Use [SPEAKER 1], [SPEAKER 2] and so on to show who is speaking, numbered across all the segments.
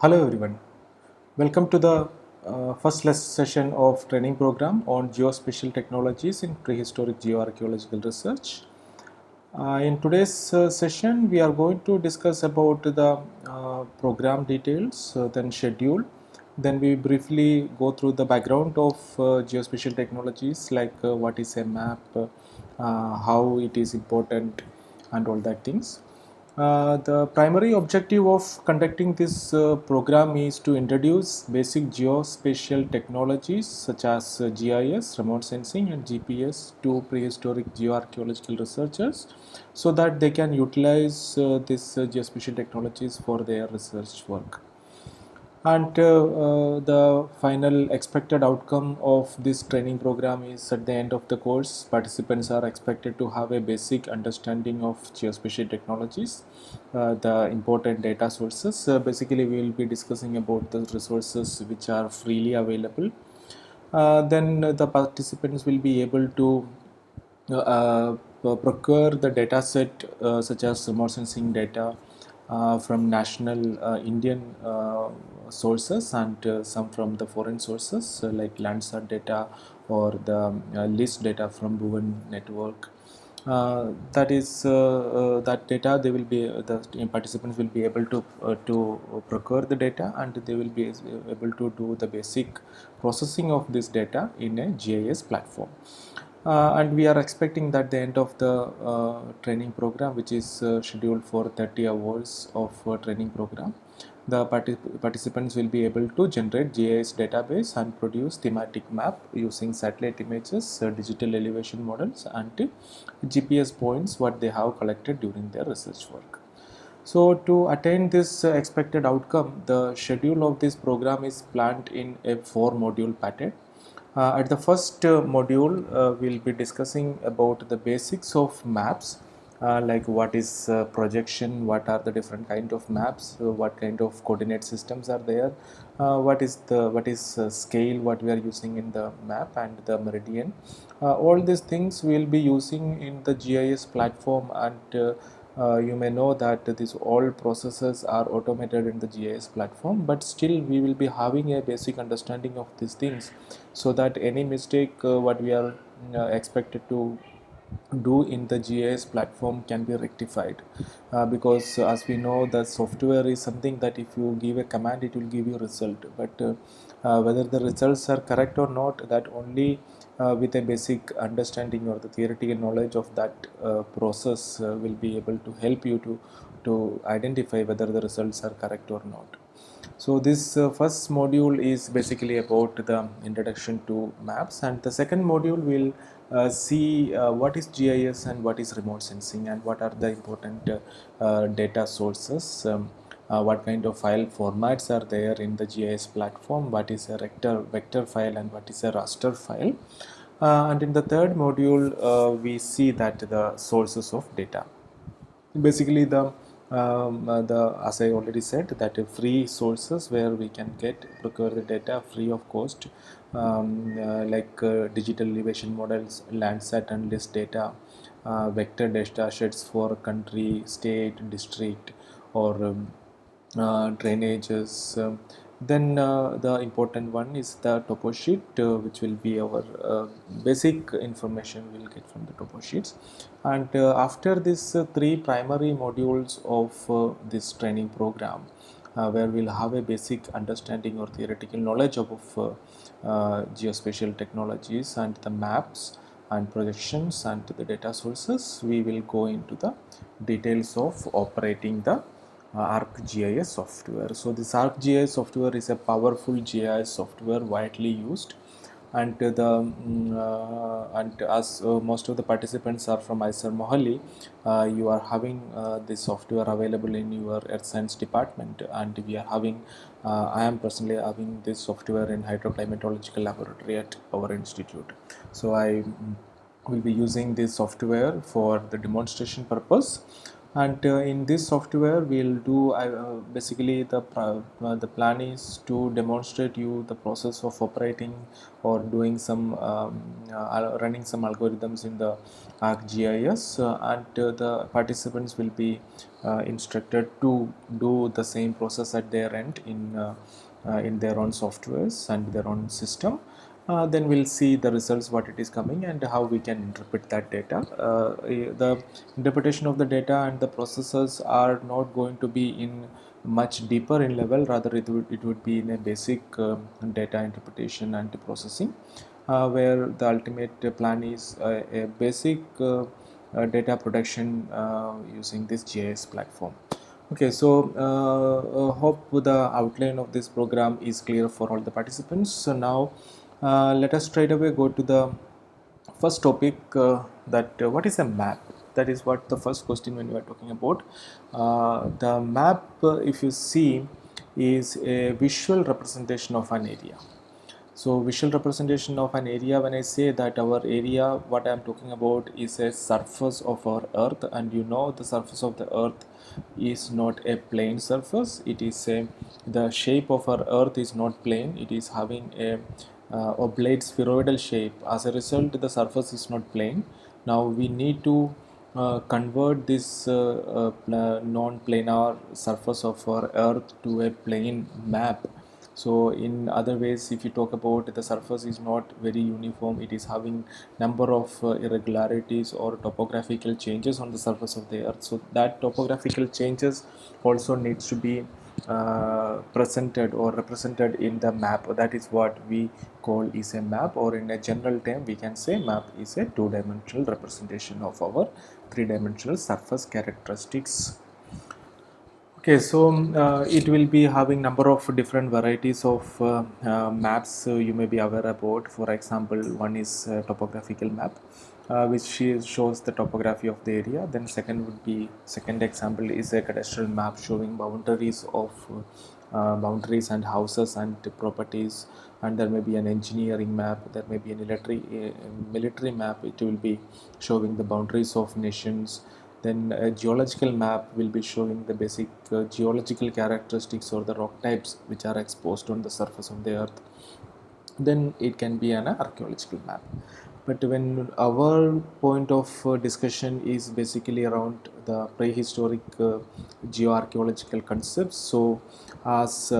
[SPEAKER 1] Hello everyone. Welcome to the first session of training program on geospatial technologies in prehistoric geoarchaeological research. In today's session, we are going to discuss about the program details, then schedule. Then we briefly go through the background of geospatial technologies, like what is a map, how it is important, and all that things. The primary objective of conducting this program is to introduce basic geospatial technologies such as GIS, remote sensing, and GPS to prehistoric geoarchaeological researchers so that they can utilize these geospatial technologies for their research work. And the final expected outcome of this training program is at the end of the course, participants are expected to have a basic understanding of geospatial technologies, the important data sources. Basically, we will be discussing about the resources which are freely available. Then the participants will be able to procure the data set such as remote sensing data from national Indian sources and some from the foreign sources like Landsat data or the list data from Bhuvan network. That data they will be the participants will be able to procure the data, and they will be able to do the basic processing of this data in a GIS platform. And we are expecting that the end of the training program, which is scheduled for 30 hours of training program, the participants will be able to generate GIS database and produce thematic map using satellite images, digital elevation models, and GPS points what they have collected during their research work. So to attain this expected outcome, the schedule of this program is planned in a 4-module pattern. At the first module, we'll be discussing about the basics of maps, like what is projection, what are the different kind of maps, what kind of coordinate systems are there, what is scale, what we are using in the map, and the meridian. All these things we'll be using in the GIS platform, and you may know that these all processes are automated in the GIS platform, but still we will be having a basic understanding of these things so that any mistake what we are expected to do in the GIS platform can be rectified, because as we know, the software is something that if you give a command it will give you result, but whether the results are correct or not, that only with a basic understanding or the theoretical knowledge of that process will be able to help you to identify whether the results are correct or not. So this first module is basically about the introduction to maps, and the second module will see what is GIS and what is remote sensing, and what are the important data sources, what kind of file formats are there in the GIS platform, what is a vector file and what is a raster file. And in the third module, we see that the sources of data. Basically, the as I already said, that free sources where we can procure the data free of cost, like digital elevation models, Landsat and list data, vector data sets for country, state, district, or drainages. Then the important one is the topo sheet, which will be our basic information we'll get from the topo sheets. And after these three primary modules of this training program, where we'll have a basic understanding or theoretical knowledge of geospatial technologies and the maps and projections and the data sources, we will go into the details of operating the ArcGIS software. So this ArcGIS software is a powerful GIS software widely used, and and as most of the participants are from ISER Mohali, you are having this software available in your earth science department, and we are having I am personally having this software in hydroclimatological laboratory at our institute. So I will be using this software for the demonstration purpose. And in this software we'll do basically the plan is to demonstrate you the process of operating or doing some running some algorithms in the ArcGIS, and the participants will be instructed to do the same process at their end in their own softwares and their own system. Then we'll see the results, what it is coming, and how we can interpret that data. The interpretation of the data and the processes are not going to be in much deeper in level, rather it would be in a basic data interpretation and processing, where the ultimate plan is a basic data production using this GIS platform. Okay, so hope the outline of this program is clear for all the participants. So now let us straight away go to the first topic, that what is a map. That is what the first question when we are talking about. The map, if you see, is a visual representation of an area. So visual representation of an area, when I say that our area, what I am talking about is a surface of our earth, and you know the surface of the earth is not a plane surface. It is the shape of our earth is not plane, it is having a oblate spheroidal shape. As a result, the surface is not plane. Now we need to convert this non-planar surface of our earth to a plane map. So in other ways, if you talk about, the surface is not very uniform, it is having number of irregularities or topographical changes on the surface of the earth. So that topographical changes also needs to be presented or represented in the map. That is what we call is a map, or in a general term we can say map is a two-dimensional representation of our three-dimensional surface characteristics. Okay, so it will be having number of different varieties of maps you may be aware about. For example, one is topographical map, which shows the topography of the area. Then second example is a cadastral map showing boundaries of boundaries and houses and properties. And there may be an engineering map, there may be an military map. It will be showing the boundaries of nations. Then a geological map will be showing the basic geological characteristics or the rock types which are exposed on the surface of the earth. Then it can be an archaeological map. But when our point of discussion is basically around the prehistoric geoarchaeological concepts, so as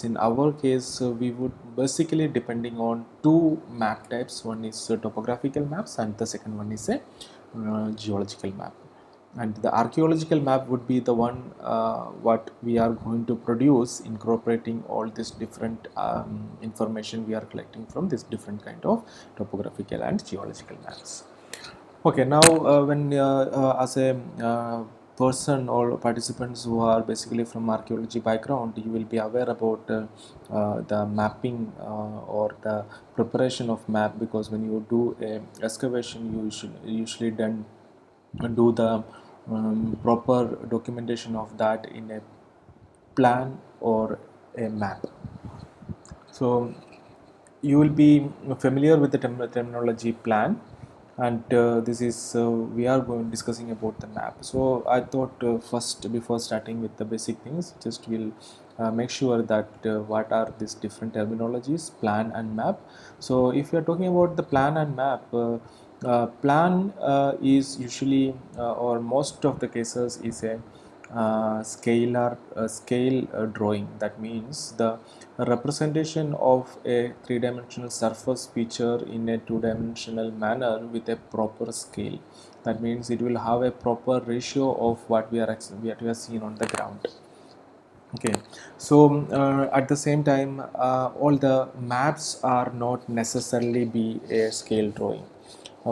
[SPEAKER 1] in our case, we would basically depending on two map types. One is topographical maps, and the second one is a geological map. And the archaeological map would be the one what we are going to produce, incorporating all this different information we are collecting from this different kind of topographical and geological maps. Okay, now when as a person or participants who are basically from archaeology background, you will be aware about the mapping or the preparation of map, because when you do a excavation, you should usually done do the proper documentation of that in a plan or a map. So you will be familiar with the terminology plan, and this is we are going discussing about the map. So I thought first, before starting with the basic things, just will make sure that what are these different terminologies, plan and map. So if you are talking about the plan and map, plan is usually or most of the cases is a scale drawing. That means the representation of a three-dimensional surface feature in a two-dimensional manner with a proper scale. That means it will have a proper ratio of what we are seeing on the ground. Okay, so at the same time, all the maps are not necessarily be a scale drawing.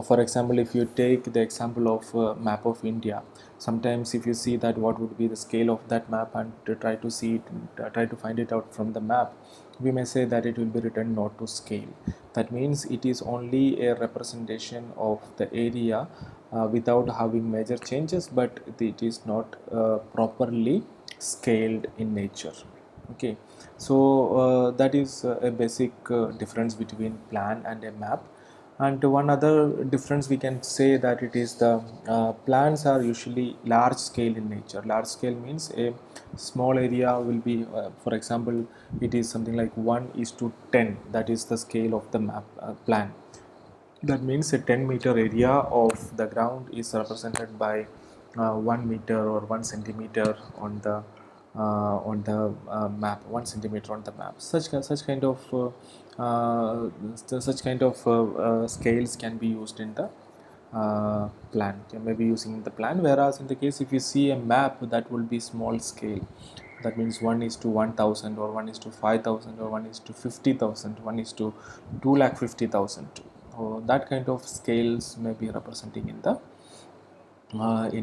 [SPEAKER 1] For example, if you take the example of map of India, sometimes if you see that what would be the scale of that map and to try to see it, try to find it out from the map, we may say that it will be written not to scale. That means it is only a representation of the area without having major changes, but it is not properly scaled in nature. Okay, so that is a basic difference between plan and a map. And one other difference we can say that it is the plants are usually large scale in nature. Large scale means a small area will be, for example, it is something like 1:10. That is the scale of the map plan. That means a 10-meter area of the ground is represented by 1 meter or 1 centimeter on the map, 1 centimeter on the map. Such kind of scales can be used in the plan. You may be using the plan. Whereas in the case if you see a map, that will be small scale. That means 1:1000 or 1:5000 or 1:50,000, 1:250,000. That kind of scales may be representing in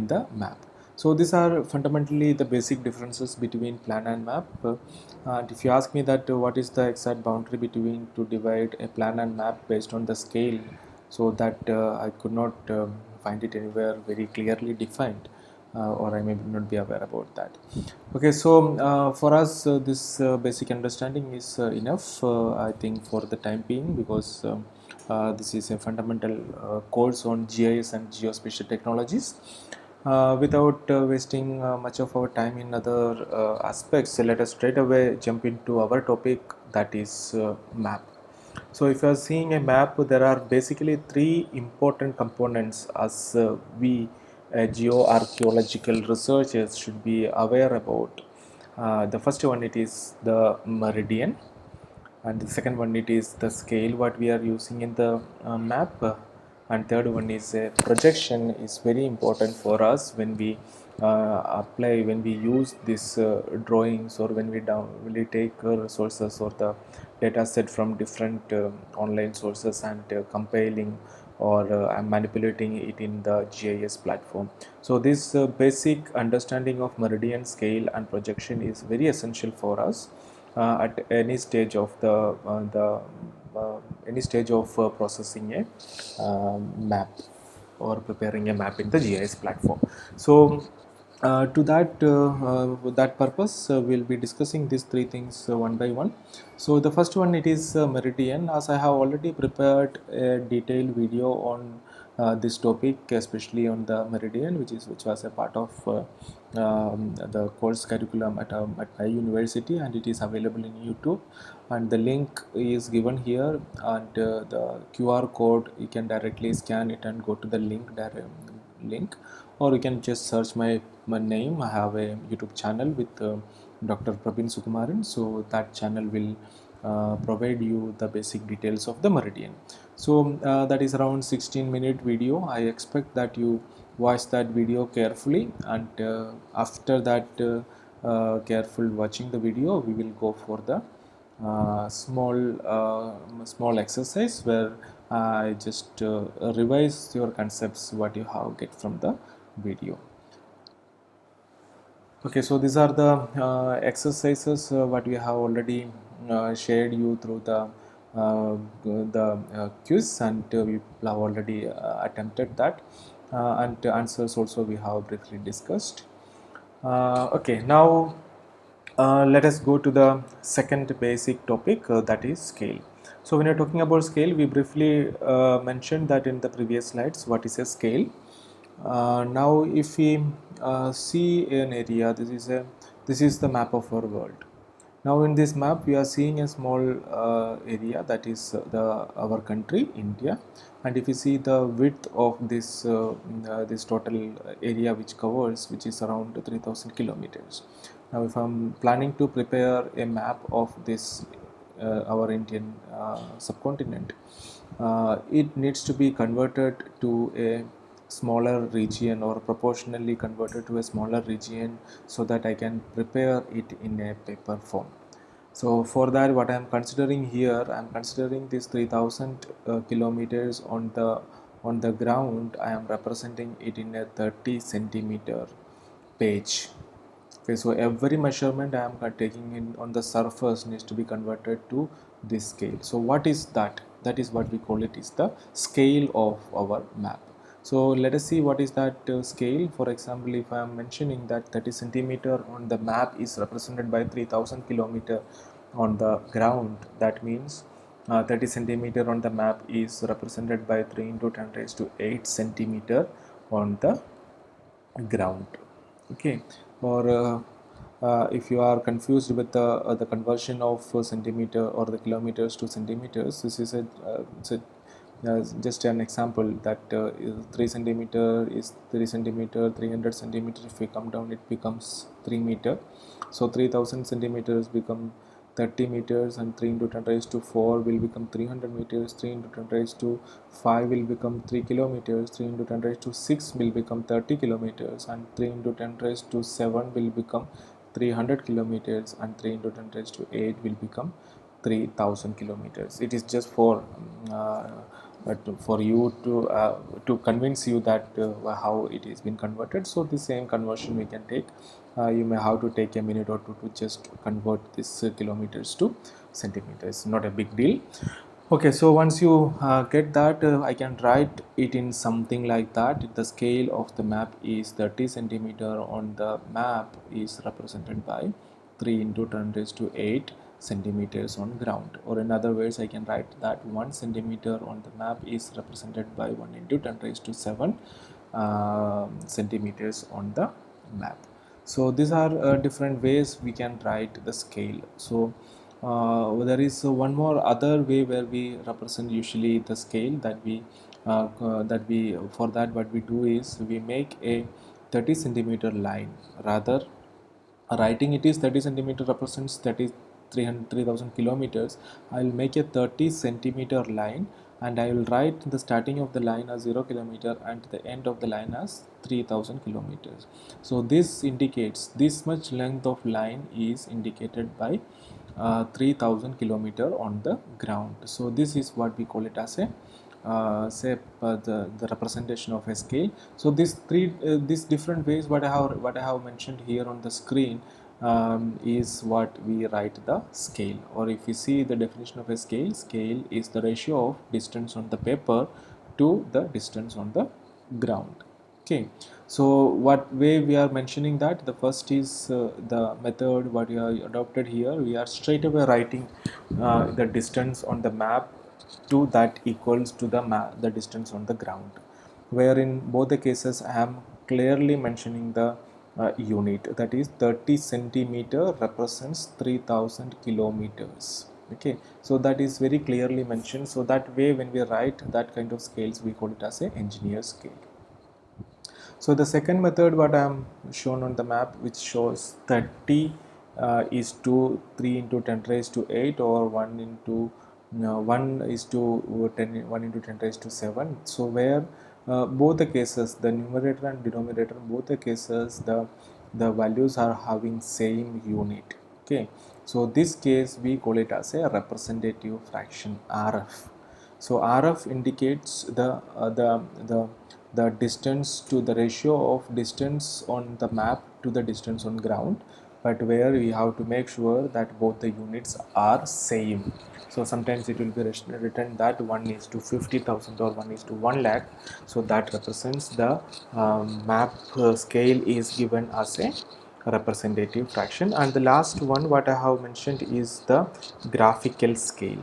[SPEAKER 1] the map. So these are fundamentally the basic differences between plan and map. And if you ask me that what is the exact boundary between to divide a plan and map based on the scale, so that I could not find it anywhere very clearly defined, or I may not be aware about that. Okay, so for us this basic understanding is enough, I think, for the time being, because this is a fundamental course on GIS and geospatial technologies. Without wasting much of our time in other aspects, so let us straight away jump into our topic, that is map. So if you are seeing a map, there are basically three important components as we geoarchaeological researchers should be aware about. The first one, it is the meridian, and the second one, it is the scale what we are using in the map, and third one is projection is very important for us when we apply, when we use these drawings, or when we take resources or the data set from different online sources and compiling or manipulating it in the GIS platform. So this basic understanding of meridian, scale and projection is very essential for us at any stage of any stage of processing a map or preparing a map in the GIS platform. So to that purpose, we'll be discussing these three things one by one. So the first one, it is meridian. As I have already prepared a detailed video on this topic, especially on the meridian, which was a part of the course curriculum at my university, and it is available in YouTube. And the link is given here, and the QR code, you can directly scan it and go to the link, or you can just search my name. I have a YouTube channel with Dr. Prabin Sukumaran, so that channel will provide you the basic details of the meridian. So that is around 16-minute video. I expect that you watch that video carefully, and after that careful watching the video, we will go for the small exercise where I just revise your concepts what you have get from the video. Okay, so these are the exercises what we have already shared you through the quiz, and we have already attempted that, and the answers also we have briefly discussed. Okay, now let us go to the second basic topic, that is scale. So when you're talking about scale, we briefly mentioned that in the previous slides what is a scale. Now if we see an area, this is the map of our world. Now in this map we are seeing a small area, that is our country India, and if you see the width of this total area which covers, which is around 3000 kilometers. Now if I'm planning to prepare a map of this our Indian subcontinent, it needs to be converted to a smaller region, or proportionally converted to a smaller region, so that I can prepare it in a paper form. So for that, what I am considering here, I am considering this 3000 kilometers on the ground. I am representing it in a 30 centimeter page. Okay, so every measurement I am taking in on the surface needs to be converted to this scale. So what is that? That is what we call it is the scale of our map. So let us see what is that scale. For example, if I am mentioning that 30 centimeter on the map is represented by 3000 kilometer on the ground, that means 30 centimeter on the map is represented by 3 into 10 raised to 8 centimeter on the ground. Okay, or if you are confused with the conversion of centimeter or the kilometers to centimeters, this is just an example that 3 centimeter is 3 centimeter, 300 centimeter. If we come down, it becomes 3 meter. So 3000 centimeters become 30 meters, and 3 into 10 raised to 4 will become 300 meters, 3 into 10 raised to 5 will become 3 kilometers, 3 into 10 raised to 6 will become 30 kilometers, and 3 into 10 raised to 7 will become 300 kilometers, and 3 into 10 raised to 8 will become 3000 kilometers. It is just for you to convince you that how it is been converted. So the same conversion we can take. You may have to take a minute or two to just convert this kilometers to centimeters. Not a big deal. Okay, so once you get that, I can write it in something like that. The scale of the map is 30 centimeter on the map is represented by 3 into 10 raised to 8 centimeters on ground. Or in other words, I can write that 1 centimeter on the map is represented by 1 into 10 raised to 7 centimeters on the map. So these are different ways we can write the scale. So there is one more other way where we represent usually the scale that we for that what we do is we make a 30 centimeter line. Rather writing it is 30 centimeter represents 3000 kilometers. I will make a 30 centimeter line, and I will write the starting of the line as 0 kilometer and the end of the line as 3000 kilometers. So this indicates this much length of line is indicated by 3000 kilometer on the ground. So this is what we call it as a the representation of a scale. So these different ways what I have mentioned here on the screen is what we write the scale. Or if you see the definition of a scale is the ratio of distance on the paper to the distance on the ground. Okay, so what way we are mentioning that? The first is the method what we are adopted here. We are straight away writing the distance on the map to that equals to the distance on the ground, where in both the cases I am clearly mentioning the unit, that is 30 centimeter represents 3000 kilometers. Okay, so that is very clearly mentioned. So that way when we write that kind of scales, we call it as a engineer scale. So the second method what I am shown on the map, which shows 30 is to 3 into 10 raised to 8, or 1 into 1 is to 10 1 into 10 raised to 7. So where both the cases, the numerator and denominator, both the cases the values are having same unit. Okay, so this case we call it as a representative fraction, RF. So RF indicates the distance to the ratio of distance on the map to the distance on ground, but where we have to make sure that both the units are same. So sometimes it will be written that 1 is to 50,000 or 1 is to 1 lakh. So that represents the map scale is given as a representative fraction. And the last one what I have mentioned is the graphical scale.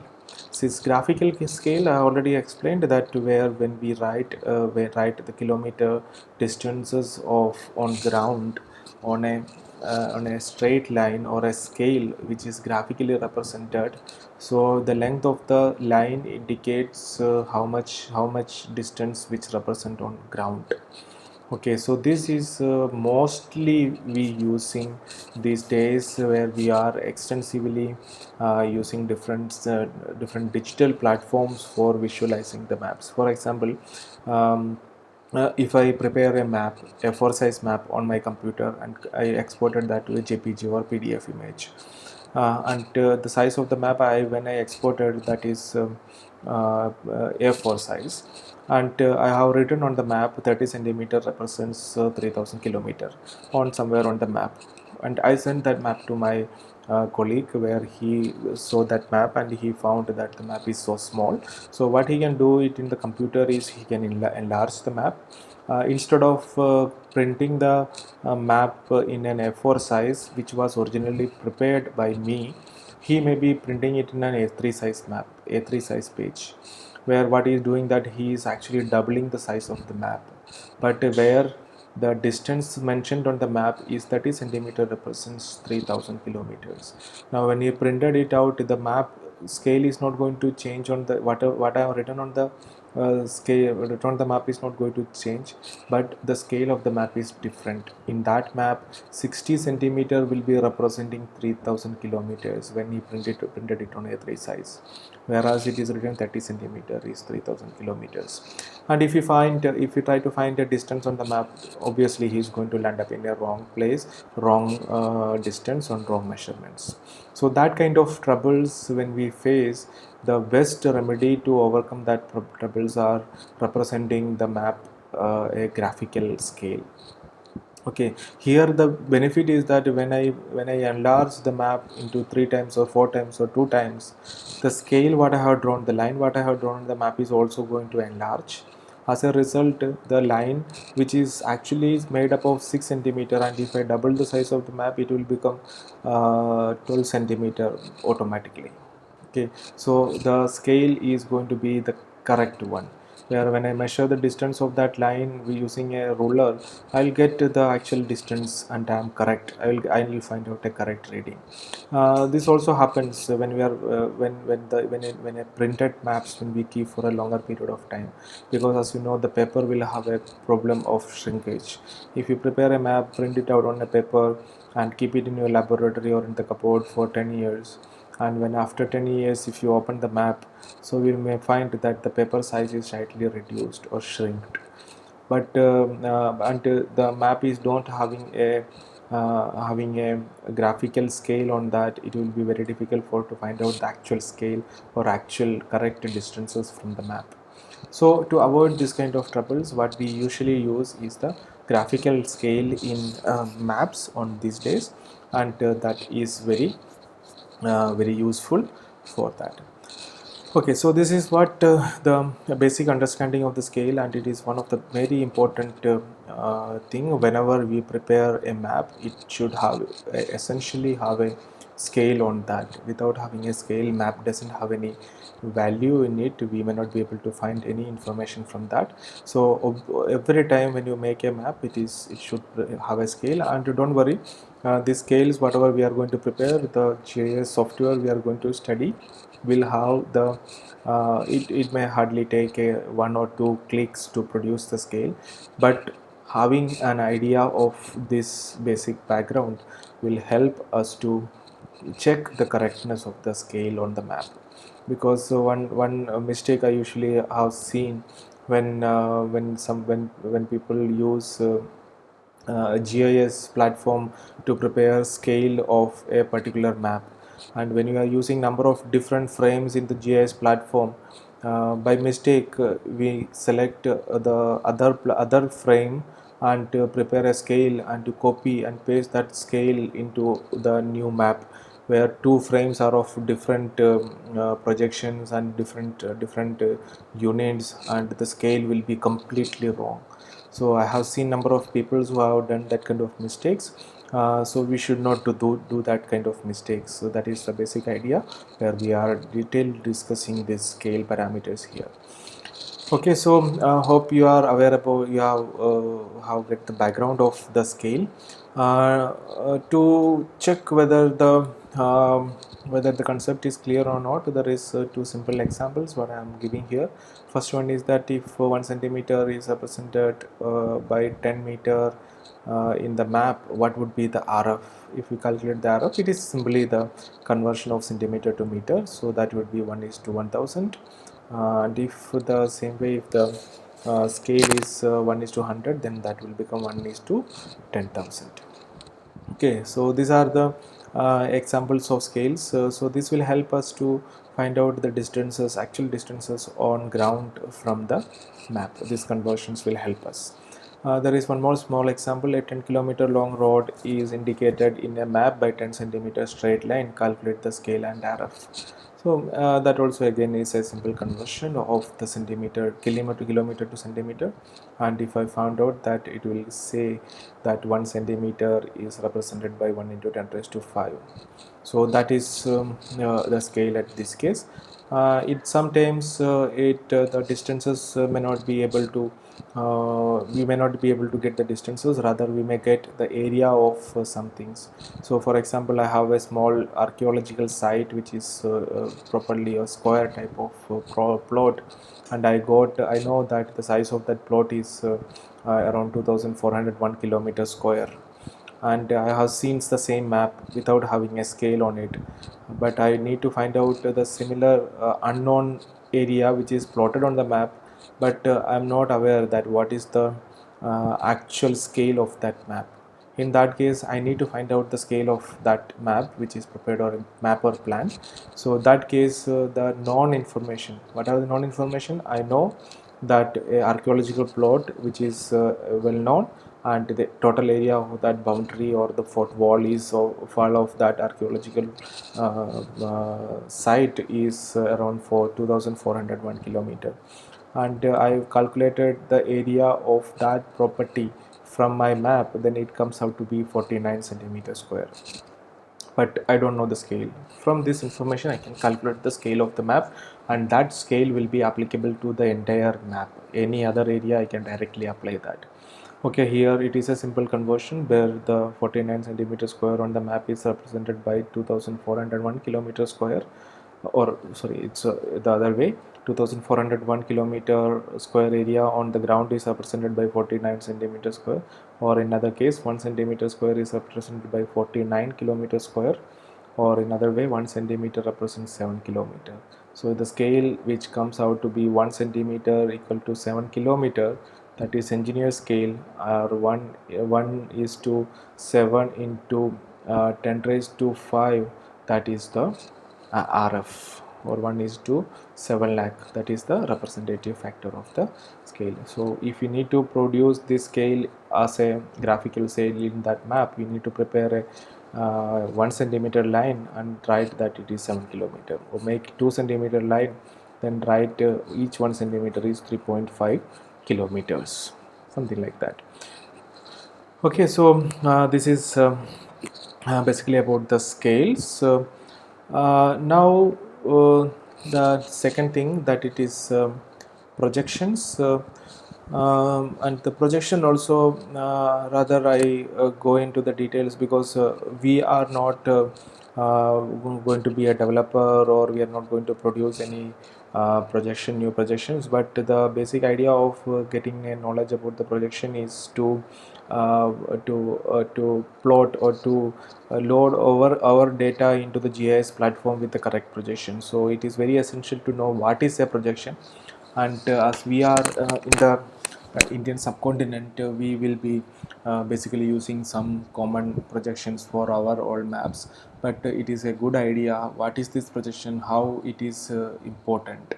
[SPEAKER 1] Since graphical scale, I already explained that where when we write the kilometer distances of on ground on a straight line or a scale which is graphically represented. So the length of the line indicates how much distance which represent on ground. Okay, so this is mostly we using these days, where we are extensively using different digital platforms for visualizing the maps. For example, if I prepare a map, A4 size map on my computer, and I exported that to a JPG or PDF image, and the size of the map when I exported that is A4 size, and I have written on the map 30 centimeter represents 3000 kilometer on somewhere on the map, and I sent that map to my colleague, where he saw that map and he found that the map is so small. So what he can do it in the computer is he can enlarge the map. Instead of printing the map in an A4 size which was originally prepared by me, he may be printing it in an A3 size map, A3 size page, where what he is doing that he is actually doubling the size of the map, but where the distance mentioned on the map is 30 centimeter represents 3000 kilometers. Now when he printed it out, the map scale is not going to change on the what I have written on the scale written on the map is not going to change, but the scale of the map is different. In that map, 60 centimeter will be representing 3000 kilometers when he printed it on A3 size, whereas it is written 30 centimeter is 3000 kilometers. And if you try to find a distance on the map, obviously he is going to land up in a wrong place, wrong distance on wrong measurements. So that kind of troubles when we face, the best remedy to overcome that troubles are representing the map a graphical scale. Okay, here the benefit is that when I enlarge the map into 3 times or 4 times or 2 times, the scale what I have drawn, the line what I have drawn on the map is also going to enlarge. As a result, the line which is actually made up of 6 centimeter, and if I double the size of the map, it will become 12 centimeter automatically. Okay, so the scale is going to be the correct one, where when I measure the distance of that line using a ruler, I'll get the actual distance and I'm correct. I will find out a correct reading. This also happens when we are when a printed maps when we keep for a longer period of time, because as you know the paper will have a problem of shrinkage. If you prepare a map, print it out on a paper and keep it in your laboratory or in the cupboard for 10 years, and when after 10 years if you open the map, so we may find that the paper size is slightly reduced or shrinked, but and the map is not having a graphical scale on that, it will be very difficult for to find out the actual scale or actual correct distances from the map. So to avoid this kind of troubles, what we usually use is the graphical scale in maps on these days, and that is very useful for that. Okay, so this is what the basic understanding of the scale, and it is one of the very important thing whenever we prepare a map. It should have essentially have a scale on that. Without having a scale, map doesn't have any value in it. We may not be able to find any information from that. So every time when you make a map, it should have a scale, and don't worry, the scales whatever we are going to prepare, the GIS software we are going to study will have the it may hardly take a 1 or 2 clicks to produce the scale, but having an idea of this basic background will help us to check the correctness of the scale on the map. Because one mistake I usually have seen when people use GIS platform to prepare scale of a particular map, and when you are using number of different frames in the GIS platform, by mistake we select the other frame and to prepare a scale and to copy and paste that scale into the new map, where 2 frames are of different projections and different units, and the scale will be completely wrong. So I have seen number of people who have done that kind of mistakes. So we should not do that kind of mistakes. So that is the basic idea where we are detailed discussing these scale parameters here. Okay, so hope you are aware about have get the background of the scale. To check whether the concept is clear or not, there is 2 simple examples what I am giving here. First one is that if 1 centimeter is represented by 10 meter in the map, what would be the RF? If we calculate the RF, it is simply the conversion of centimeter to meter, so that would be 1:1000. And if the same way, if the scale is 1:100, then that will become 1:10,000. Okay, so these are the examples of scales. So this will help us to find out the distances, actual distances on ground from the map. These conversions will help us. There is one more small example. A 10-kilometer long road is indicated in a map by 10 centimeter straight line. Calculate the scale and RF. So that also again is a simple conversion of the kilometer to centimeter. And if I found out that, it will say that 1 centimeter is represented by 1 into 10 raised to 5. So that is the scale at this case. It sometimes the distances may not be able to we may not be able to get the distances, rather we may get the area of some things. So for example, I have a small archaeological site which is properly a square type of plot, and I know that the size of that plot is around 2401 kilometers square, and I have seen the same map without having a scale on it, but I need to find out the similar unknown area which is plotted on the map, but I'm not aware that what is the actual scale of that map. In that case, I need to find out the scale of that map which is prepared, or map or plan. So that case, the non information, what are the non information? I know that archaeological plot which is well known, and the total area of that boundary or the fort wall is fall of that archaeological site is around for 2401 kilometer, and I've calculated the area of that property from my map, then it comes out to be 49 centimeters square, but I don't know the scale. From this information, I can calculate the scale of the map, and that scale will be applicable to the entire map. Any other area, I can directly apply that. Okay, here it is a simple conversion where the 49 centimeter square on the map is represented by 2401 kilometer square, or sorry, it's the other way. 2401 kilometer square area on the ground is represented by 49 centimeter square, or in other case 1 centimeter square is represented by 49 kilometer square, or in other way 1 centimeter represents 7 kilometer. So the scale which comes out to be 1 centimeter equal to 7 kilometer, that is engineer scale, or 1 is to 7 into 10 raised to 5, that is the RF, or 1 is to 7 lakh, that is the representative factor of the scale. So if you need to produce this scale as a graphical scale in that map, you need to prepare a 1 centimeter line and write that it is 7 kilometer, or make 2 centimeter line, then write each 1 centimeter is 3.5 kilometers, something like that. Okay, so this is basically about the scales. Now the second thing that it is projections, and the projection also, rather I go into the details, because we are not going to be a developer, or we are not going to produce any new projections, but the basic idea of getting a knowledge about the projection is uh, to plot, or to load over our data into the GIS platform with the correct projection. So it is very essential to know what is a projection, and as we are in the Indian subcontinent, we will be basically using some common projections for our old maps, but it is a good idea what is this projection, how it is important.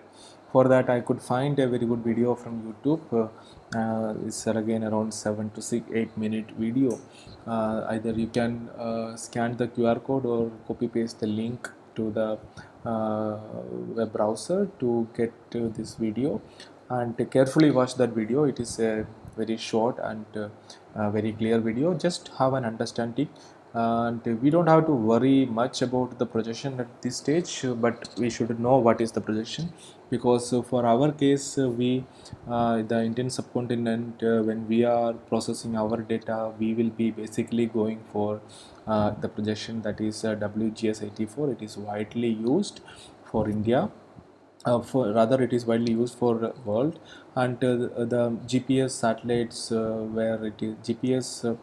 [SPEAKER 1] For that, I could find a very good video from YouTube. It's again around 7 to 6 8 minute video. Either you can scan the QR code or copy paste the link to the web browser to get this video, and carefully watch that video. It is a very short and very clear video. Just have an understanding, and we don't have to worry much about the projection at this stage, but we should know what is the projection, because for our case, we the Indian subcontinent, when we are processing our data, we will be basically going for the projection, that is WGS84. It is widely used for India, for rather it is widely used for world, and the GPS satellites, where it is GPS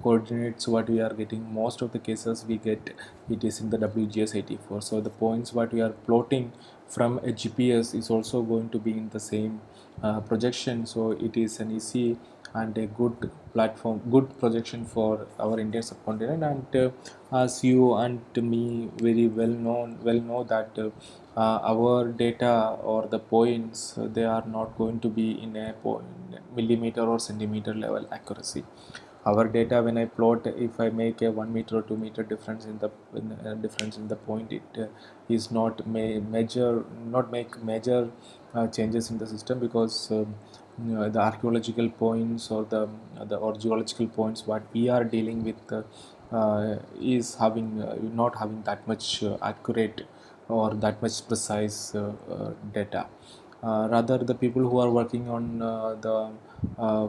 [SPEAKER 1] coordinates, what we are getting, most of the cases we get it is in the WGS84. So the points what we are plotting from a GPS is also going to be in the same projection. So it is an easy and a good platform, good projection for our Indian subcontinent. And as you and me very well know that our data or the points, they are not going to be in a millimeter or centimeter level accuracy. Our data, when I plot, if I make a 1 meter or 2 meter difference difference in the point, it is not not make major changes in the system, because the archaeological points, or the geological points what we are dealing with is having not having that much accurate or that much precise data. Rather, the people who are working on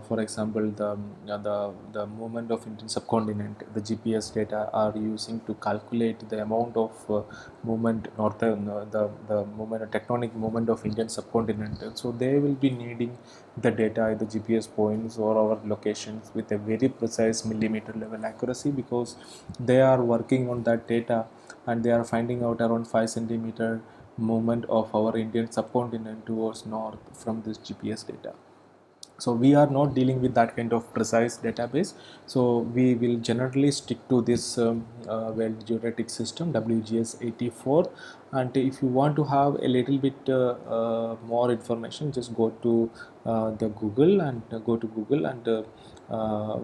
[SPEAKER 1] for example, the movement of Indian subcontinent, the GPS data are using to calculate the amount of movement, the movement, tectonic movement of Indian subcontinent. So they will be needing the data, the GPS points or our locations with a very precise millimeter level accuracy, because they are working on that data and they are finding out around 5 centimeter movement of our Indian subcontinent towards north from this GPS data. So we are not dealing with that kind of precise database, so we will generally stick to this world geodetic system WGS 84. And if you want to have a little bit more information, just go to the Google and go to Google and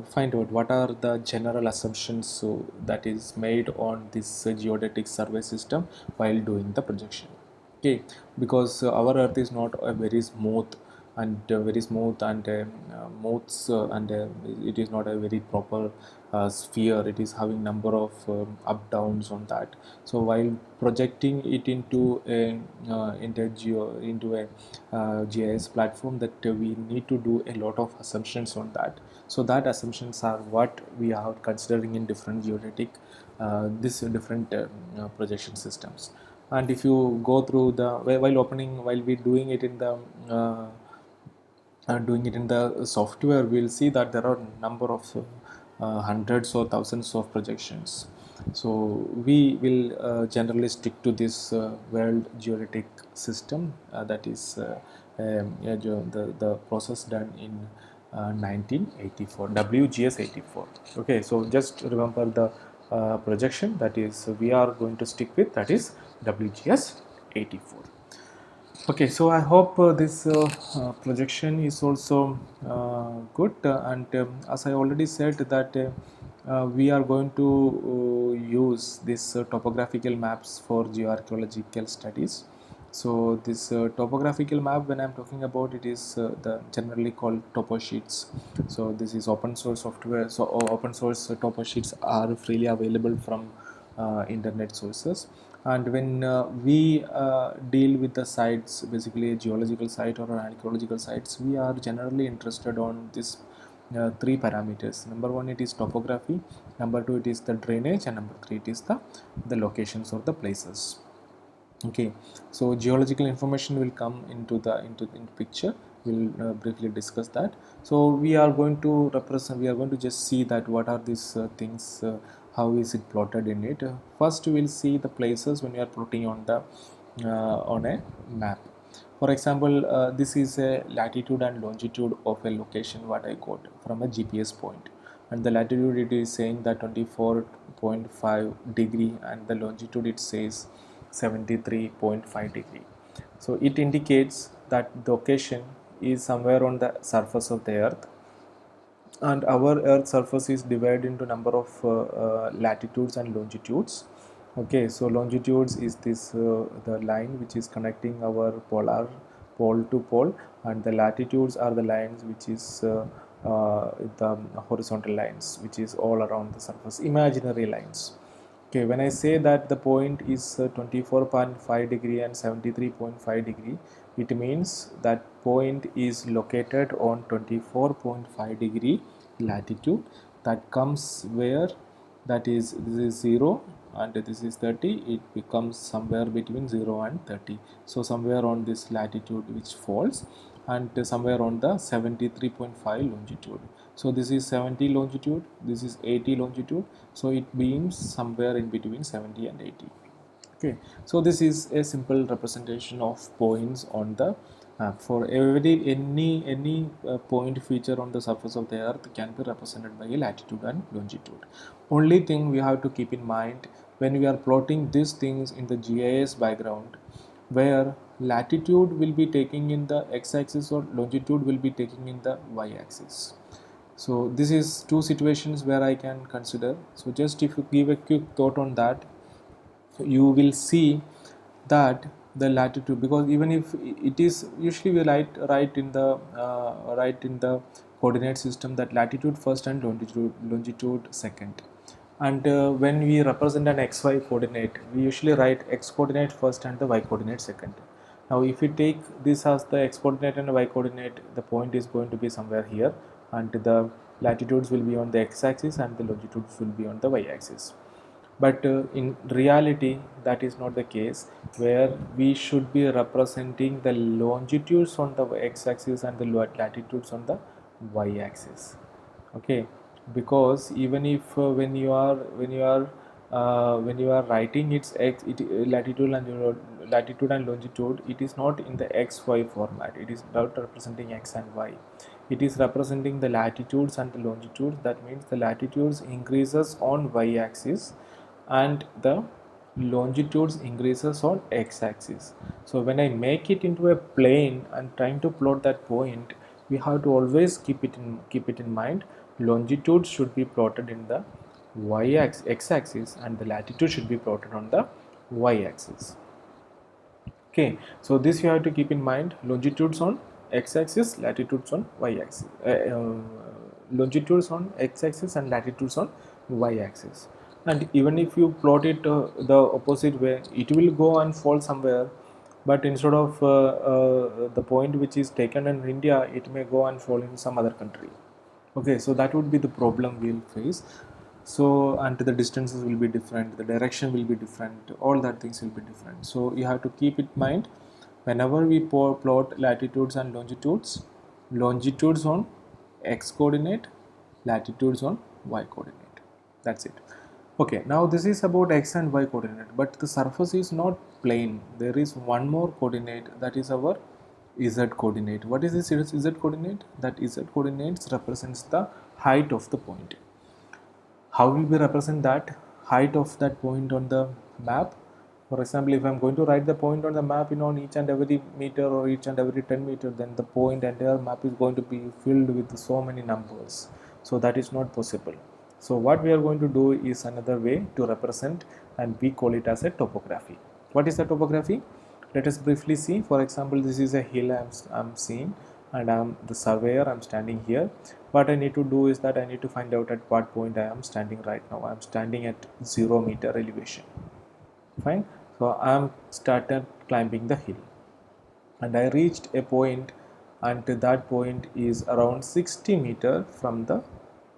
[SPEAKER 1] find out what are the general assumptions that is made on this geodetic survey system while doing the projection. Okay, because our earth is not a very smooth and modes and it is not a very proper sphere. It is having number of up downs on that. So while projecting it into a into a GIS platform, that we need to do a lot of assumptions on that. So that assumptions are what we are considering in different geodetic this different projection systems. And if you go through the while we doing it in the doing it in the software, we'll see that there are number of hundreds or thousands of projections. So we will generally stick to this world geodetic system, that is yeah, the process done in 1984, WGS 84. Okay, so just remember the projection that is we are going to stick with, that is WGS 84. Okay, so I hope this projection is also good, and as I already said that we are going to use this topographical maps for geoarchaeological studies. So this topographical map, when I'm talking about it, is the generally called topo sheets. So this is open source software. So open source topo sheets are freely available from internet sources. And when we deal with the sites, basically a geological site or an archaeological sites, we are generally interested on this three parameters. Number one, it is topography. Number two, it is the drainage, and number three, it is the locations or the places. Okay, so geological information will come into picture. We'll briefly discuss that. So we are going to represent, we are going to just see that what are these things, how is it plotted in it. First we will see the places when we are plotting on the on a map. For example, this is a latitude and longitude of a location what I got from a GPS point, and the latitude it is saying that 24.5 degree, and the longitude it says 73.5 degree. So it indicates that the location is somewhere on the surface of the earth, and our earth surface is divided into number of latitudes and longitudes. Okay, so longitudes is this the line which is connecting our polar pole to pole, and the latitudes are the lines which is the horizontal lines which is all around the surface, imaginary lines. Okay, when I say that the point is 24.5 degree and 73.5 degree, it means that point is located on 24.5 degree latitude. That comes where, that is, this is 0 and this is 30. It becomes somewhere between 0 and 30. So somewhere on this latitude which falls, and somewhere on the 73.5 longitude. So this is 70 longitude, this is 80 longitude, so it beams somewhere in between 70 and 80. Okay, so this is a simple representation of points on the map. For any point feature on the surface of the earth can be represented by a latitude and longitude. Only thing we have to keep in mind when we are plotting these things in the GIS background, where latitude will be taking in the x-axis or longitude will be taking in the y-axis. So this is two situations where I can consider. So just if you give a quick thought on that, you will see that the latitude, because even if it is usually we write in the coordinate system that latitude first and longitude second. And when we represent an xy coordinate, we usually write x coordinate first and the y coordinate second. Now if we take this as the x coordinate and the y coordinate, the point is going to be somewhere here, and the latitudes will be on the x axis and the longitudes will be on the y axis. But in reality that is not the case, where we should be representing the longitudes on the x axis and the latitudes on the y axis. Okay, because even if when you are writing its latitude and longitude, it is not in the xy format, it is not representing x and y, it is representing the latitudes and the longitudes. That means the latitudes increases on y axis and the longitudes increases on x-axis. So when I make it into a plane and trying to plot that point, we have to always keep it in mind. Longitude should be plotted in the x-axis and the latitude should be plotted on the y-axis. Okay, so this you have to keep in mind. Longitudes on x-axis, latitudes on y-axis. Longitudes on x-axis and latitudes on y-axis. And even if you plot it the opposite way, it will go and fall somewhere. But instead of the point which is taken in India, it may go and fall in some other country. Okay, so that would be the problem we'll face. So, and the distances will be different, the direction will be different, all that things will be different. So you have to keep it in mind whenever we plot latitudes and longitudes. Longitudes on x coordinate, latitudes on y coordinate. That's it. Okay, now this is about x and y coordinate, but the surface is not plane. There is one more coordinate, that is our z coordinate. What is this z coordinate? That z coordinates represents the height of the point. How will we represent that height of that point on the map? For example, if I'm going to write the point on the map, on each and every meter or each and every 10 meter, then the point entire map is going to be filled with so many numbers. So that is not possible. So what we are going to do is another way to represent, and we call it as a topography. What is the topography? Let us briefly see. For example, this is a hill I'm seeing, and I'm the surveyor. I'm standing here. What I need to do is that I need to find out at what point I am standing right now. I'm standing at 0 meter elevation. Fine. So I'm started climbing the hill, and I reached a point, and that point is around 60 meter from the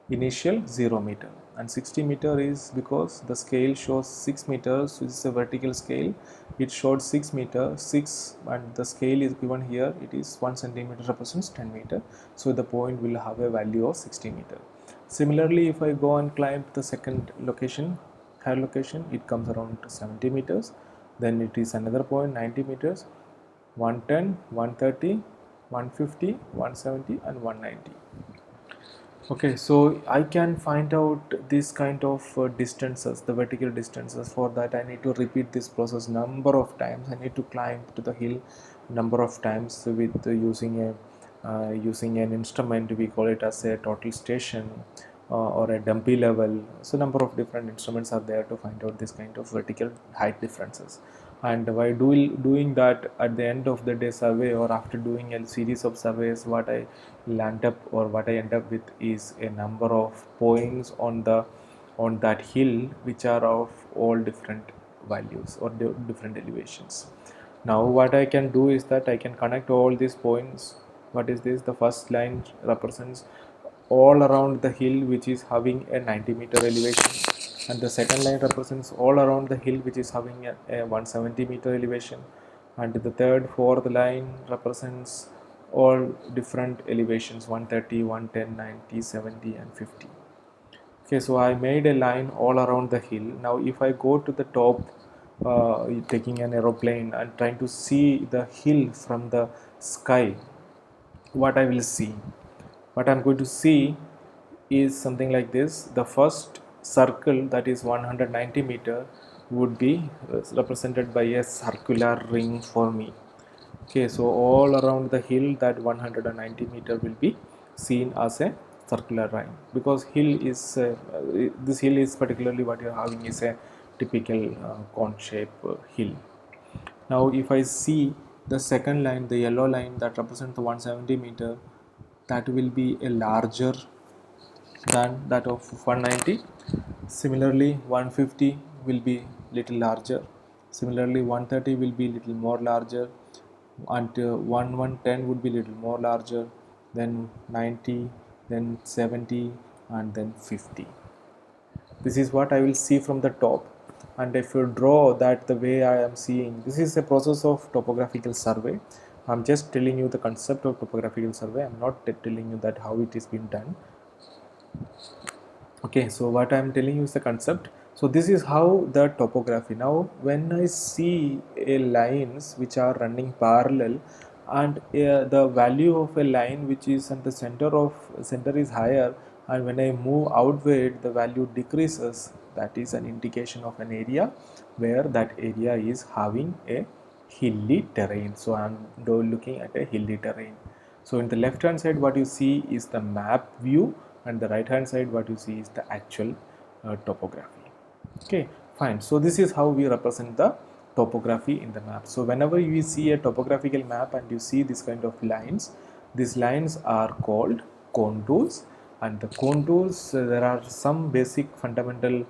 [SPEAKER 1] initial 0 meter. And 60 meter is because the scale shows 6 meters, which is a vertical scale. It showed 6 meter 6, and the scale is given here. It is 1 centimeter represents 10 meter, so the point will have a value of 60 meter. Similarly, if I go and climb the second location, higher location, it comes around 70 meters. Then it is another point 90 meters, 110, 130, 150, 170 and 190. Okay, so I can find out this kind of distances, the vertical distances. For that I need to repeat this process number of times. I need to climb to the hill number of times with using an instrument. We call it as a total station or a dumpy level. So number of different instruments are there to find out this kind of vertical height differences. And by doing that at the end of the day survey, or after doing a series of surveys, what I end up with is a number of points on that hill, which are of all different values or different elevations. Now what I can do is that I can connect all these points. What is this? The first line represents all around the hill which is having a 90 meter elevation, and the second line represents all around the hill which is having a 170 meter elevation, and the third fourth line represents all different elevations 130, 110, 90, 70 and 50. Okay, so I made a line all around the hill. Now if I go to the top, taking an aeroplane and trying to see the hill from the sky, what I will see? What I'm going to see is something like this. The first circle, that is 190 meter, would be represented by a circular ring for me. Okay, so all around the hill, that 190 meter will be seen as a circular line, because this hill is particularly what you're having is a typical cone shape hill. Now if I see the second line, the yellow line that represents the 170 meter, that will be a larger than that of 190, Similarly, 150 will be little larger. Similarly, 130 will be little more larger, and 110 would be little more larger, then 90, then 70, and then 50. This is what I will see from the top, and if you draw that the way I am seeing, this is a process of topographical survey. I'm just telling you the concept of topographical survey. I'm not telling you that how it is being done. Okay, so what I am telling you is the concept. So this is how the topography. Now when I see a lines which are running parallel, and the value of a line which is at the center is higher, and when I move outward the value decreases, that is an indication of an area where that area is having a hilly terrain. So I am looking at a hilly terrain. So in the left hand side what you see is the map view, and the right hand side what you see is the actual topography. Okay, fine. So this is how we represent the topography in the map. So whenever you see a topographical map and you see this kind of lines, these lines are called contours, and the contours, there are some basic fundamental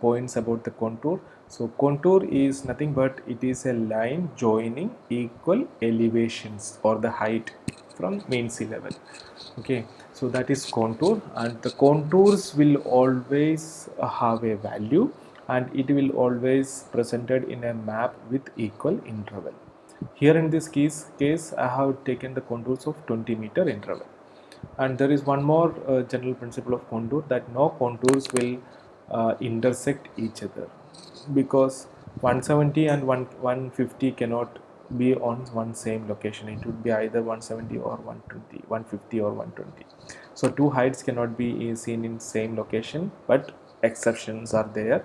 [SPEAKER 1] points about the contour. So contour is nothing but it is a line joining equal elevations or the height from mean sea level. Okay, so that is contour, and the contours will always have a value, and it will always presented in a map with equal interval. Here in this case I have taken the contours of 20-meter interval. And there is one more general principle of contour, that no contours will intersect each other, because 170 and 150 cannot be on one same location. It would be either 170 or 120, 150 or 120. So two heights cannot be seen in same location, but exceptions are there.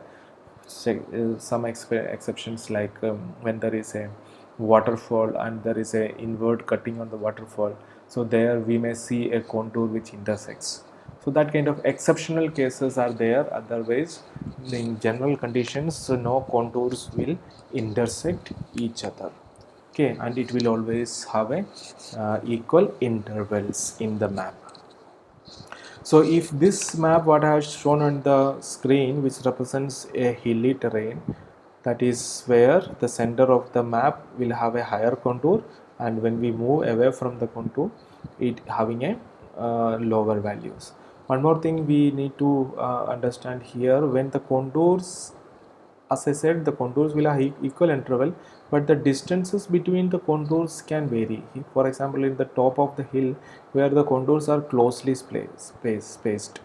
[SPEAKER 1] Some exceptions, like when there is a waterfall and there is a inward cutting on the waterfall, so there we may see a contour which intersects. So that kind of exceptional cases are there. Otherwise, in general conditions, so no contours will intersect each other. Okay, and it will always have a equal intervals in the map. So if this map what I have shown on the screen, which represents a hilly terrain, that is where the center of the map will have a higher contour, and when we move away from the contour, it having a lower values. One more thing we need to understand here, when the contours, as I said, the contours will have equal interval, but the distances between the contours can vary. For example, in the top of the hill, where the contours are closely spaced.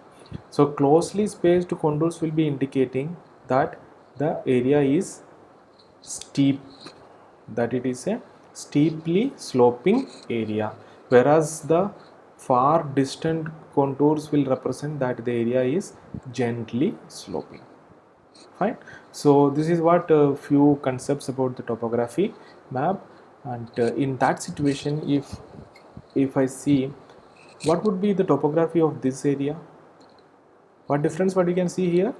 [SPEAKER 1] So closely spaced contours will be indicating that the area is steep, that it is a steeply sloping area, whereas the far distant contours will represent that the area is gently sloping. Fine. So this is what a few concepts about the topography map. And in that situation, if I see what would be the topography of this area, what difference what you can see here,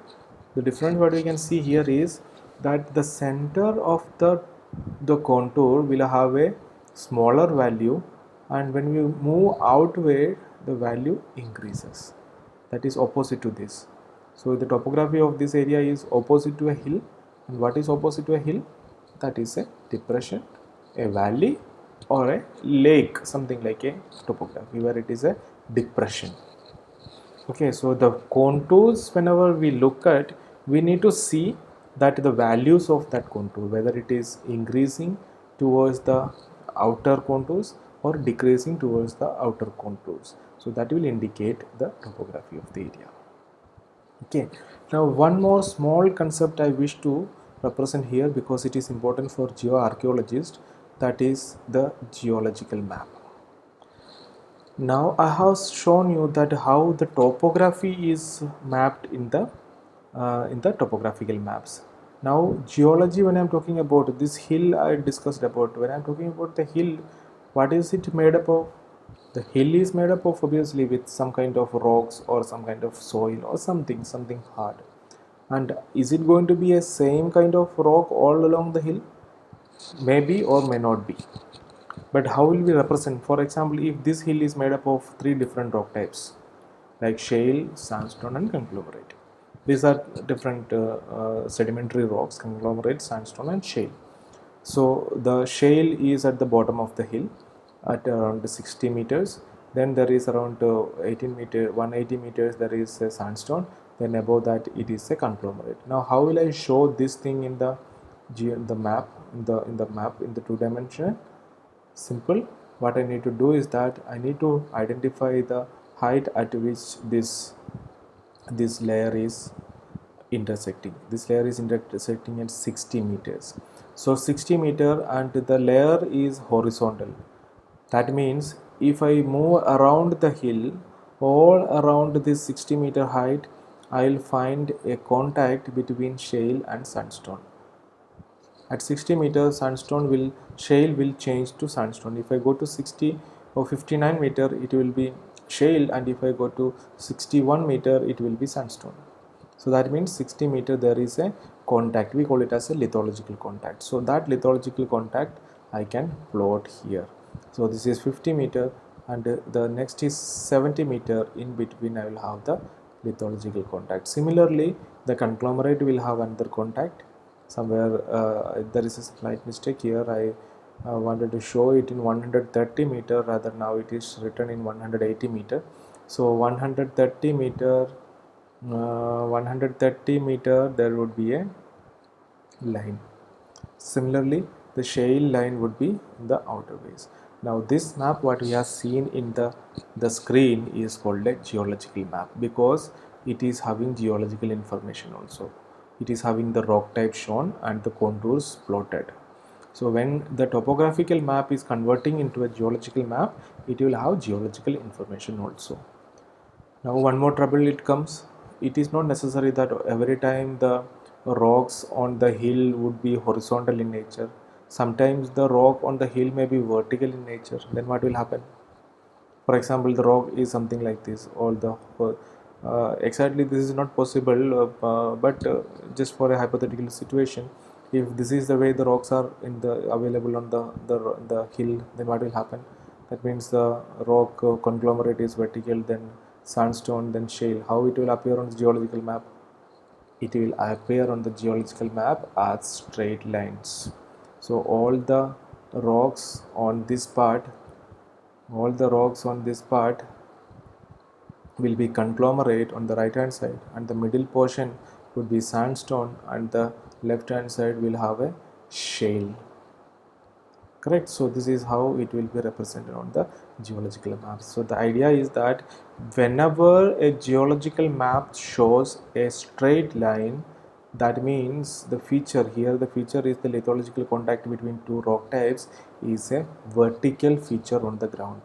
[SPEAKER 1] the difference what we can see here is that the center of the contour will have a smaller value, and when we move outward the value increases. That is opposite to this. So the topography of this area is opposite to a hill, and what is opposite to a hill? That is a depression, a valley, or a lake, something like a topography where it is a depression. Okay, so the contours, whenever we look at, we need to see that the values of that contour, whether it is increasing towards the outer contours or decreasing towards the outer contours. So that will indicate the topography of the area. Okay, now one more small concept I wish to represent here, because it is important for geoarchaeologists, that is the geological map. Now I have shown you that how the topography is mapped in the topographical maps. Now geology, when I am talking about this hill I discussed about, when I am talking about the hill, what is it made up of? The hill is made up of obviously with some kind of rocks or some kind of soil or something hard. And is it going to be a same kind of rock all along the hill? Maybe or may not be. But how will we represent? For example, if this hill is made up of 3 different rock types, like shale, sandstone and conglomerate. These are different sedimentary rocks: conglomerate, sandstone and shale. So the shale is at the bottom of the hill at around 60 meters. Then there is around 180 meters there is a sandstone. Then above that it is a conglomerate. Now how will I show this thing in the map, in the two dimension? Simple. What I need to do is that I need to identify the height at which this layer is intersecting. This layer is intersecting at 60 meters. So 60 meter and the layer is horizontal. That means if I move around the hill, all around this 60-meter height, I will find a contact between shale and sandstone. At 60 meters, shale will change to sandstone. If I go to 60 or 59 meter, it will be shale, and if I go to 61 meter, it will be sandstone. So that means 60 meter there is a contact. We call it as a lithological contact. So that lithological contact I can plot here. So this is 50 meter, and the next is 70 meter. In between I will have the lithological contact. Similarly, the conglomerate will have another contact. Somewhere there is a slight mistake here. I wanted to show it in 130 meter, rather now it is written in 180 meter. So 130 meter, 130 meter there would be a line. Similarly, the shale line would be the outer base. Now this map what we have seen in the screen is called a geological map, because it is having geological information also. It is having the rock type shown and the contours plotted. So when the topographical map is converting into a geological map, it will have geological information also. Now one more trouble it comes. It is not necessary that every time the rocks on the hill would be horizontal in nature. Sometimes the rock on the hill may be vertical in nature. Then what will happen? For example, the rock is something like this, or the exactly this is not possible, but just for a hypothetical situation, if this is the way the rocks are in the available on the hill, then what will happen? That means the rock conglomerate is vertical, then sandstone, then shale. How it will appear on the geological map? It will appear on the geological map as straight lines. So rocks on this part all the rocks on this part will be conglomerate on the right hand side, and the middle portion would be sandstone, and the left hand side will have a shale. Correct. So this is how it will be represented on the geological map. So the idea is that whenever a geological map shows a straight line, that means the feature here, the feature is the lithological contact between two rock types, is a vertical feature on the ground.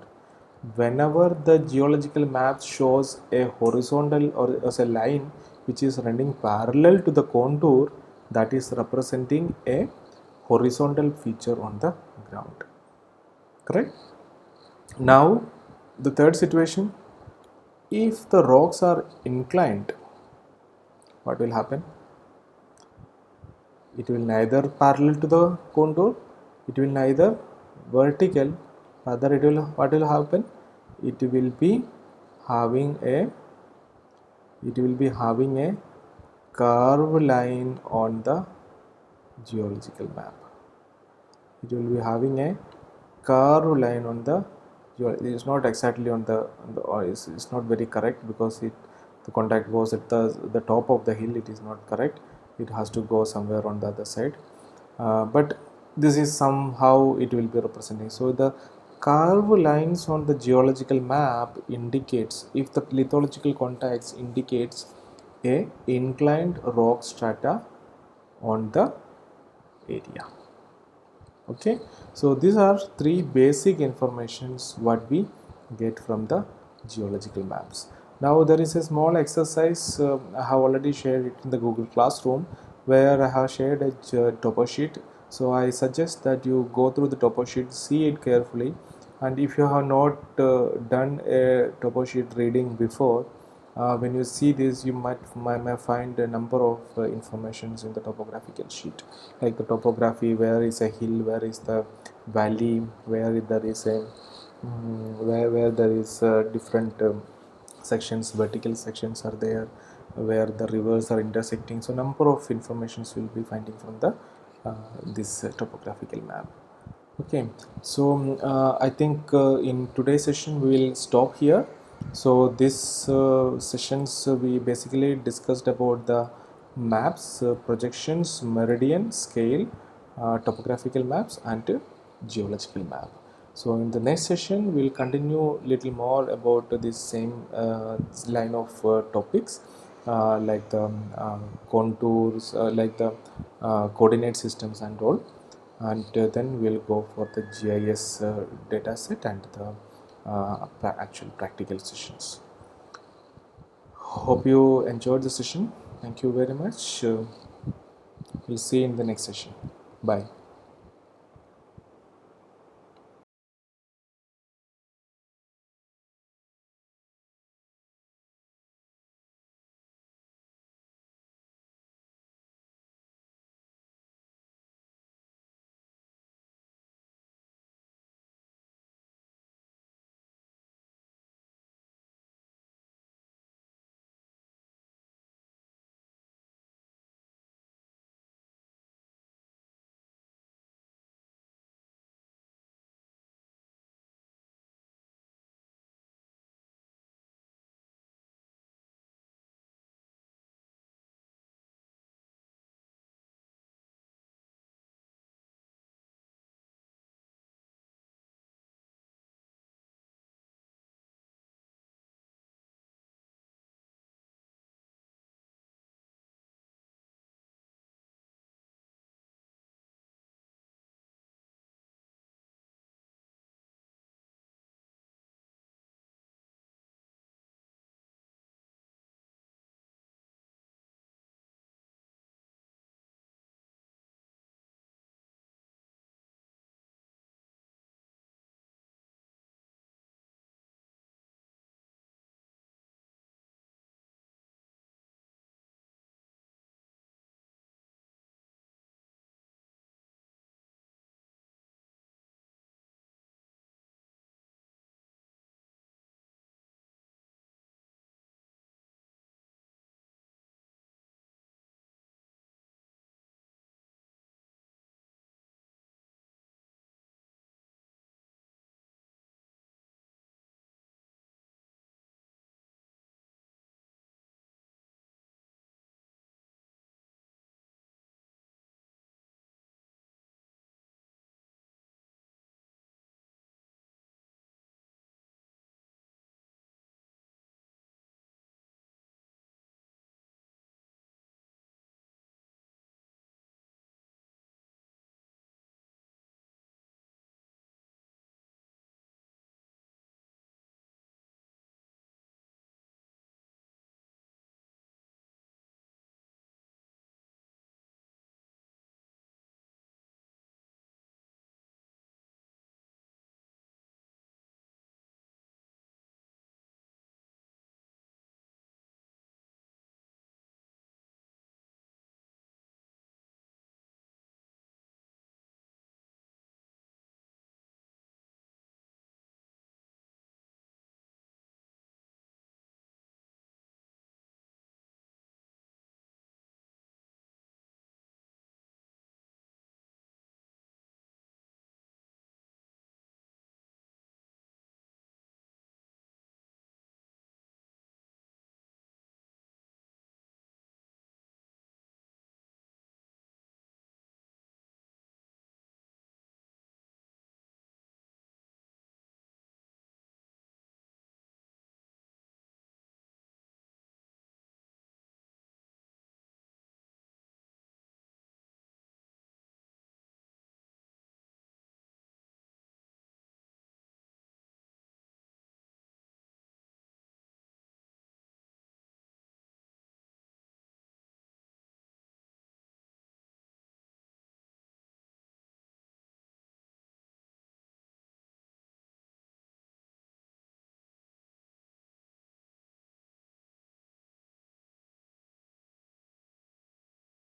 [SPEAKER 1] Whenever the geological map shows a horizontal or as a line which is running parallel to the contour, that is representing a horizontal feature on the ground. Correct? Now the third situation, if the rocks are inclined, what will happen? It will neither parallel to the contour, it will neither vertical, rather it will, what will happen? It will be having a curved line on the geological map. It will be having a curved line on the, it is not exactly on the or it's not very correct, because the contact goes at the top of the hill. It is not correct. It has to go somewhere on the other side, but this is somehow it will be representing. So the curved lines on the geological map indicates, if the lithological contacts indicates a inclined rock strata on the area. Okay, so these are three basic informations what we get from the geological maps. Now there is a small exercise I have already shared it in the Google Classroom, where I have shared a topo sheet. So I suggest that you go through the topo sheet, see it carefully, and if you have not done a topo sheet reading before, when you see this, you might find a number of informations in the topographical sheet, like the topography, where is a hill, where is the valley, where there is a where there is different sections, vertical sections are there where the rivers are intersecting. So number of informations will be finding from the this topographical map. Okay, so I think in today's session we will stop here. So this sessions we basically discussed about the maps, projections, meridian, scale, topographical maps, and geological map. So in the next session we will continue little more about this same line of topics, like the contours, like the coordinate systems and all, and then we'll go for the GIS data set and the actual practical sessions. Hope you enjoyed the session. Thank you very much. We'll see you in the next session. Bye.